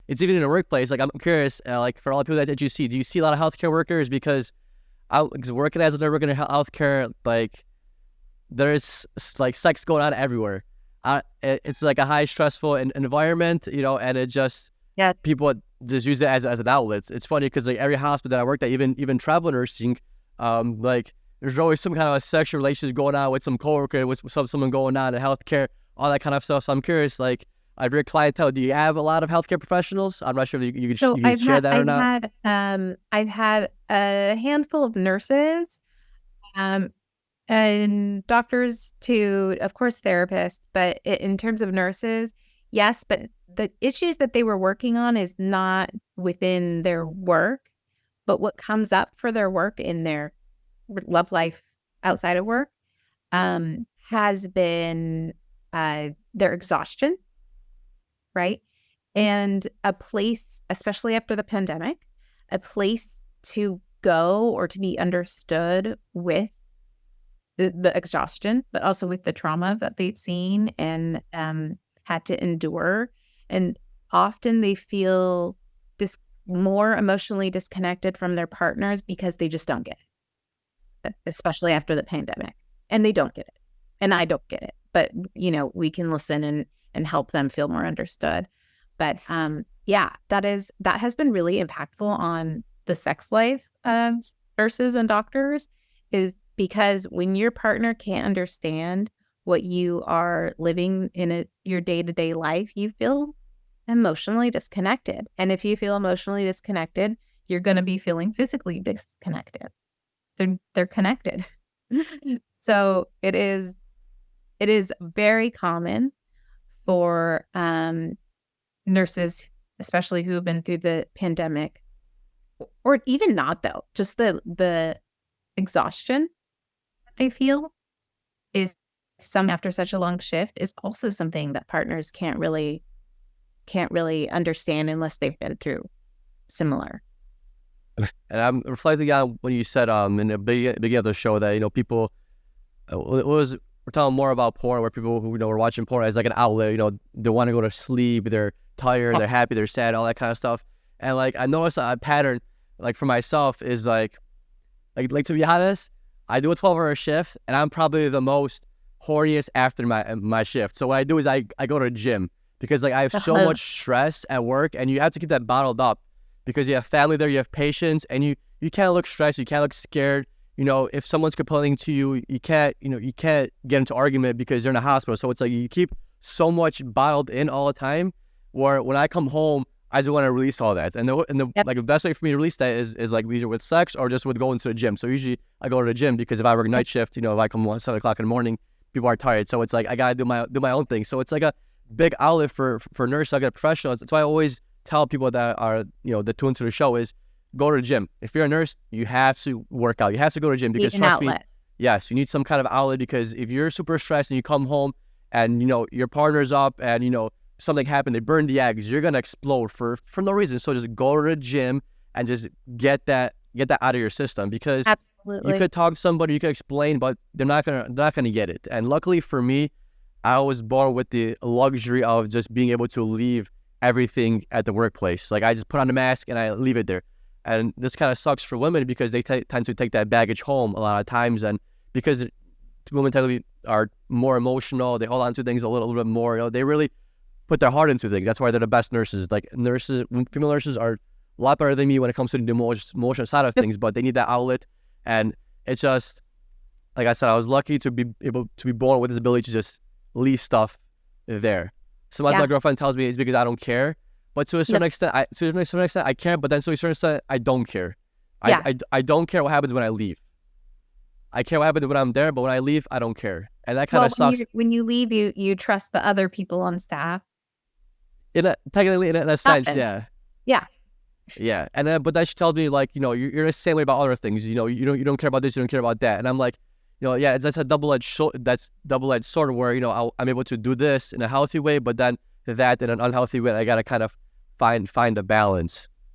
it's even in the workplace. Like I'm curious, like for all the people that you see, do you see a lot of healthcare workers? Because cause working as a nurse, working in healthcare, like there's like sex going on everywhere. It's like a high stressful environment, and it just people just use it as an outlet. It's funny because like every hospital that I worked at, even travel nursing, like there's always some kind of a sexual relationship going on with some coworker, with someone going on in healthcare, all that kind of stuff. So I'm curious, like, I've your clientele, do you have a lot of healthcare professionals? I'm not sure if you could share that or not. I've had a handful of nurses, and doctors too, of course, therapists, but in terms of nurses, yes, but the issues that they were working on is not within their work, but what comes up for their work in their love life outside of work has been their exhaustion, right? And a place, especially after the pandemic, a place to go or to be understood with the exhaustion, but also with the trauma that they've seen and had to endure. And often they feel more emotionally disconnected from their partners because they just don't get it, especially after the pandemic. And they don't get it. And I don't get it. But, we can listen and help them feel more understood. But that has been really impactful on the sex life of nurses and doctors, is because when your partner can't understand what you are living in your day-to-day life, you feel emotionally disconnected. And if you feel emotionally disconnected, you're going to be feeling physically disconnected. They're connected. So it is very common for nurses, especially who have been through the pandemic, or even not though, just the exhaustion that they feel is after such a long shift is also something that partners can't really understand unless they've been through similar. And I'm reflecting on when you said in the beginning of the show that people we're talking more about porn, where people who were watching porn as like an outlet. They want to go to sleep, they're tired, they're happy, they're sad, all that kind of stuff. And like I noticed a pattern, like for myself, is like to be honest, I do a 12-hour shift, and I'm probably the most horniest after my shift. So what I do is I go to the gym, because like I have so much stress at work, and you have to keep that bottled up because you have family there, you have patients, and you can't look stressed, you can't look scared. If someone's complaining to you, you can't get into argument because they're in a hospital. So it's like you keep so much bottled in all the time, where when I come home, I just want to release all that. And like the best way for me to release that is like either with sex or just with going to the gym. So usually I go to the gym because if I work night shift, if I come 7 o'clock in the morning, people are tired. So it's like I gotta do my own thing. So it's like a big outlet for nurses, like professionals. That's why I always tell people that are that tune to the show is go to the gym. If you're a nurse, you have to work out. You have to go to the gym because trust me, yes, you need some kind of outlet, because if you're super stressed and you come home and your partner's up and something happened, they burn the eggs, you're gonna explode for no reason. So just go to the gym and just get that out of your system, because absolutely, you could talk to somebody, you could explain, but they're not gonna get it. And luckily for me, I was born with the luxury of just being able to leave everything at the workplace. Like I just put on the mask and I leave it there. And this kind of sucks for women because they tend to take that baggage home a lot of times, and because women typically are more emotional, they hold on to things a little bit more. They really put their heart into things. That's why they're the best nurses. Like female nurses are a lot better than me when it comes to the emotional side of things, but they need that outlet. And it's just, like I said, I was lucky to be able to be born with this ability to just leave stuff there. Sometimes my girlfriend tells me it's because I don't care, but to a certain extent, I care. But then to a certain extent, I don't care. I don't care what happens when I leave. I care what happens when I'm there, but when I leave, I don't care, and that kind of sucks. When you leave, you trust the other people on staff. Technically, in a sense, yeah. And but that she tells me like you're the same way about other things. You don't care about this, you don't care about that, and I'm like, that's a double-edged sword where I'm able to do this in a healthy way, but then that in an unhealthy way, I gotta kind of find a balance.